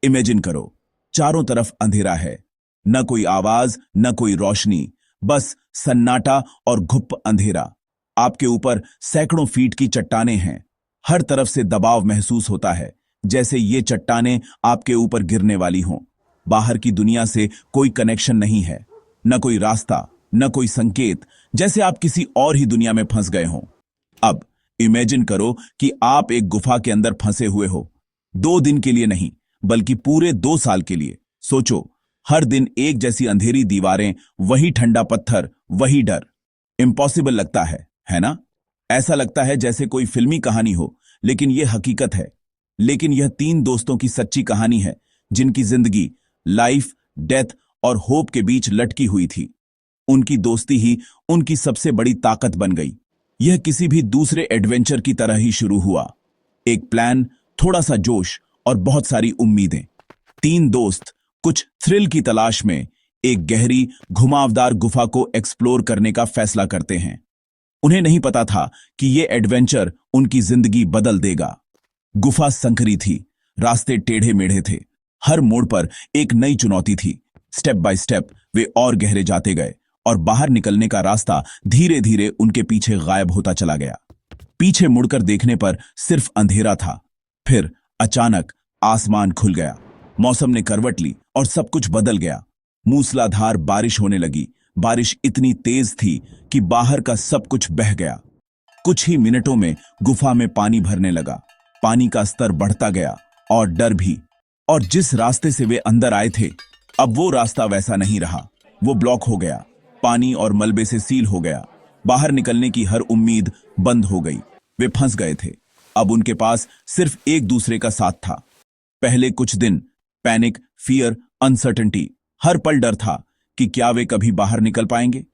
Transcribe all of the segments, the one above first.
Imagine करो, चारों तरफ अंधेरा है, न कोई आवाज न कोई रोशनी, बस सन्नाटा और घुप अंधेरा। आपके ऊपर सैकड़ों फीट की चट्टानें हैं। हर तरफ से दबाव महसूस होता है, जैसे ये चट्टानें आपके ऊपर गिरने वाली हों। बाहर की दुनिया से कोई कनेक्शन नहीं है, न कोई रास्ता, न कोई संकेत, जैसे आप किसी और ही दुनिया में फंस गए हों। अब इमेजिन करो कि आप एक गुफा के अंदर फंसे हुए हो, 2 दिन के लिए नहीं बल्कि पूरे 2 साल के लिए। सोचो, हर दिन एक जैसी अंधेरी दीवारें, वही ठंडा पत्थर, वही डर। इम्पॉसिबल लगता है ना? ऐसा लगता है जैसे कोई फिल्मी कहानी हो, लेकिन यह हकीकत है। लेकिन यह 3 दोस्तों की सच्ची कहानी है, जिनकी जिंदगी लाइफ, डेथ और होप के बीच लटकी हुई थी। उनकी दोस्ती ही उनकी सबसे बड़ी ताकत बन गई। यह किसी भी दूसरे एडवेंचर की तरह ही शुरू हुआ। एक प्लान, थोड़ा सा जोश और बहुत सारी उम्मीदें। 3 दोस्त कुछ थ्रिल की तलाश में एक गहरी, घुमावदार गुफा को एक्सप्लोर करने का फैसला करते हैं। उन्हें नहीं पता था कि यह एडवेंचर उनकी जिंदगी बदल देगा। गुफा संकरी थी, रास्ते टेढ़े मेढ़े थे, हर मोड़ पर एक नई चुनौती थी। स्टेप बाय स्टेप वे और गहरे जाते गए और बाहर निकलने का रास्ता धीरे धीरे उनके पीछे गायब होता चला गया। पीछे मुड़कर देखने पर सिर्फ अंधेरा था। फिर अचानक आसमान खुल गया, मौसम ने करवट ली और सब कुछ बदल गया। मूसलाधार बारिश होने लगी। बारिश इतनी तेज थी कि बाहर का सब कुछ बह गया। कुछ ही मिनटों में गुफा में पानी भरने लगा। पानी का स्तर बढ़ता गया और डर भी। और जिस रास्ते से वे अंदर आए थे, अब वो रास्ता वैसा नहीं रहा। वो ब्लॉक हो गया, पानी और मलबे से सील हो गया। बाहर निकलने की हर उम्मीद बंद हो गई। वे फंस गए थे। अब उनके पास सिर्फ एक दूसरे का साथ था। पहले कुछ दिन पैनिक, फियर, अनसर्टेनिटी, हर पल डर था कि क्या वे कभी बाहर निकल पाएंगे।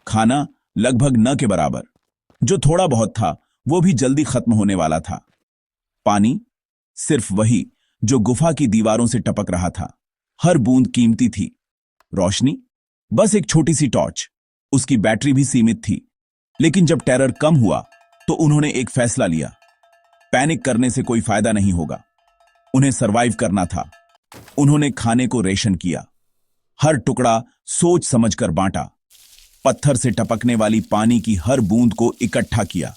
खाना लगभग न के बराबर, जो थोड़ा बहुत था वो भी जल्दी खत्म होने वाला था। पानी सिर्फ वही जो गुफा की दीवारों से टपक रहा था, हर बूंद कीमती थी। रोशनी बस एक छोटी सी टॉर्च, उसकी बैटरी भी सीमित थी। लेकिन जब टेरर कम हुआ तो उन्होंने एक फैसला लिया। पैनिक करने से कोई फायदा नहीं होगा, उन्हें सरवाइव करना था। उन्होंने खाने को रेशन किया, हर टुकड़ा सोच समझकर बांटा। पत्थर से टपकने वाली पानी की हर बूंद को इकट्ठा किया।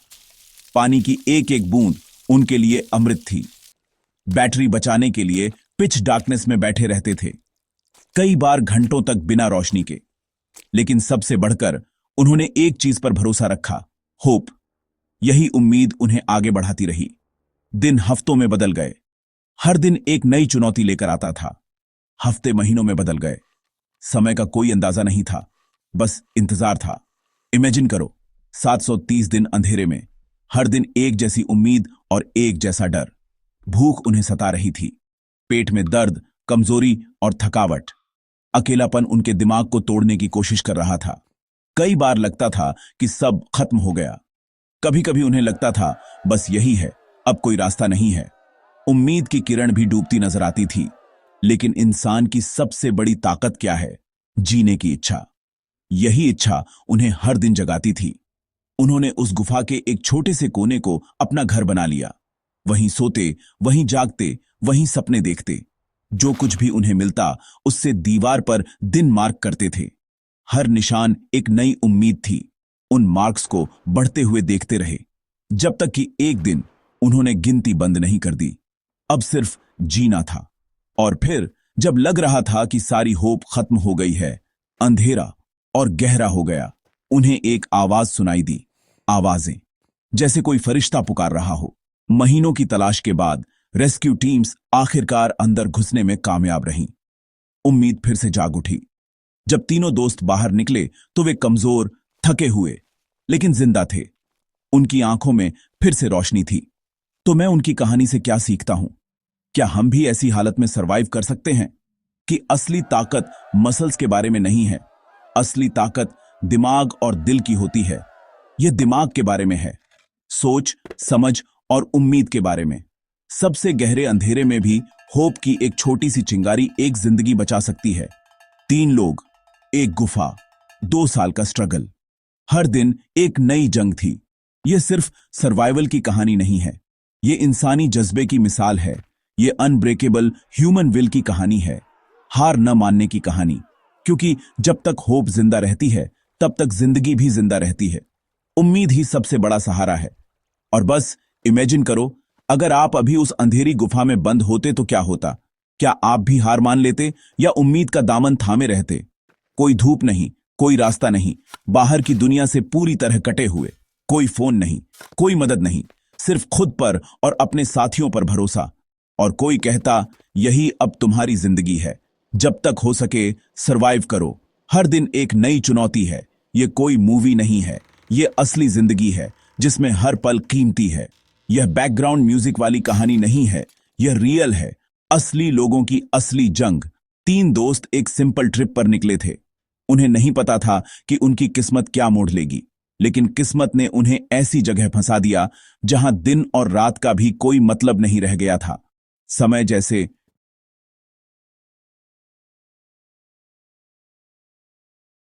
पानी की एक एक बूंद उनके लिए अमृत थी। बैटरी बचाने के लिए पिच डार्कनेस में बैठे रहते थे, कई बार घंटों तक बिना रोशनी के। लेकिन सबसे बढ़कर उन्होंने एक चीज पर भरोसा रखा, होप। यही उम्मीद उन्हें आगे बढ़ाती रही। दिन हफ्तों में बदल गए, हर दिन एक नई चुनौती लेकर आता था। हफ्ते महीनों में बदल गए, समय का कोई अंदाजा नहीं था, बस इंतजार था। इमेजिन करो, 730 दिन अंधेरे में, हर दिन एक जैसी उम्मीद और एक जैसा डर। भूख उन्हें सता रही थी, पेट में दर्द, कमजोरी और थकावट। अकेलापन उनके दिमाग को तोड़ने की कोशिश कर रहा था। कई बार लगता था कि सब खत्म हो गया। कभी कभी उन्हें लगता था बस यही है, अब कोई रास्ता नहीं है। उम्मीद की किरण भी डूबती नजर आती थी। लेकिन इंसान की सबसे बड़ी ताकत क्या है? जीने की इच्छा। यही इच्छा उन्हें हर दिन जगाती थी। उन्होंने उस गुफा के एक छोटे से कोने को अपना घर बना लिया। वहीं सोते, वहीं जागते, वहीं सपने देखते। जो कुछ भी उन्हें मिलता उससे दीवार पर दिन मार्क करते थे। हर निशान एक नई उम्मीद थी। उन मार्क्स को बढ़ते हुए देखते रहे, जब तक कि एक दिन उन्होंने गिनती बंद नहीं कर दी। अब सिर्फ जीना था। और फिर जब लग रहा था कि सारी होप खत्म हो गई है, अंधेरा और गहरा हो गया, उन्हें एक आवाज सुनाई दी। आवाजें जैसे कोई फरिश्ता पुकार रहा हो। महीनों की तलाश के बाद रेस्क्यू टीम्स आखिरकार अंदर घुसने में कामयाब रहीं। उम्मीद फिर से जाग उठी। जब तीनों दोस्त बाहर निकले तो वे कमजोर, थके हुए, लेकिन जिंदा थे। उनकी आंखों में फिर से रोशनी थी। तो मैं उनकी कहानी से क्या सीखता हूं? क्या हम भी ऐसी हालत में सरवाइव कर सकते हैं? कि असली ताकत मसल्स के बारे में नहीं है, असली ताकत दिमाग और दिल की होती है। यह दिमाग के बारे में है, सोच, समझ और उम्मीद के बारे में। सबसे गहरे अंधेरे में भी होप की एक छोटी सी चिंगारी एक जिंदगी बचा सकती है। 3 लोग, एक गुफा, 2 साल का स्ट्रगल, हर दिन एक नई जंग थी। यह सिर्फ सर्वाइवल की कहानी नहीं है, यह इंसानी जज्बे की मिसाल है ये अनब्रेकेबल ह्यूमन विल की कहानी है, हार न मानने की कहानी। क्योंकि जब तक होप जिंदा रहती है तब तक जिंदगी भी जिंदा रहती है। उम्मीद ही सबसे बड़ा सहारा है। और बस इमेजिन करो, अगर आप अभी उस अंधेरी गुफा में बंद होते तो क्या होता? क्या आप भी हार मान लेते या उम्मीद का दामन थामे रहते? कोई धूप नहीं, कोई रास्ता नहीं, बाहर की दुनिया से पूरी तरह कटे हुए, कोई फोन नहीं, कोई मदद नहीं, सिर्फ खुद पर और अपने साथियों पर भरोसा। और कोई कहता, यही अब तुम्हारी जिंदगी है, जब तक हो सके सरवाइव करो, हर दिन एक नई चुनौती है। यह कोई मूवी नहीं है, यह असली जिंदगी है जिसमें हर पल कीमती है। यह बैकग्राउंड म्यूजिक वाली कहानी नहीं है, यह रियल है, असली लोगों की असली जंग। 3 दोस्त एक सिंपल ट्रिप पर निकले थे। उन्हें नहीं पता था कि उनकी किस्मत क्या मोड़ लेगी, लेकिन किस्मत ने उन्हें ऐसी जगह फंसा दिया जहां दिन और रात का भी कोई मतलब नहीं रह गया था। समय जैसे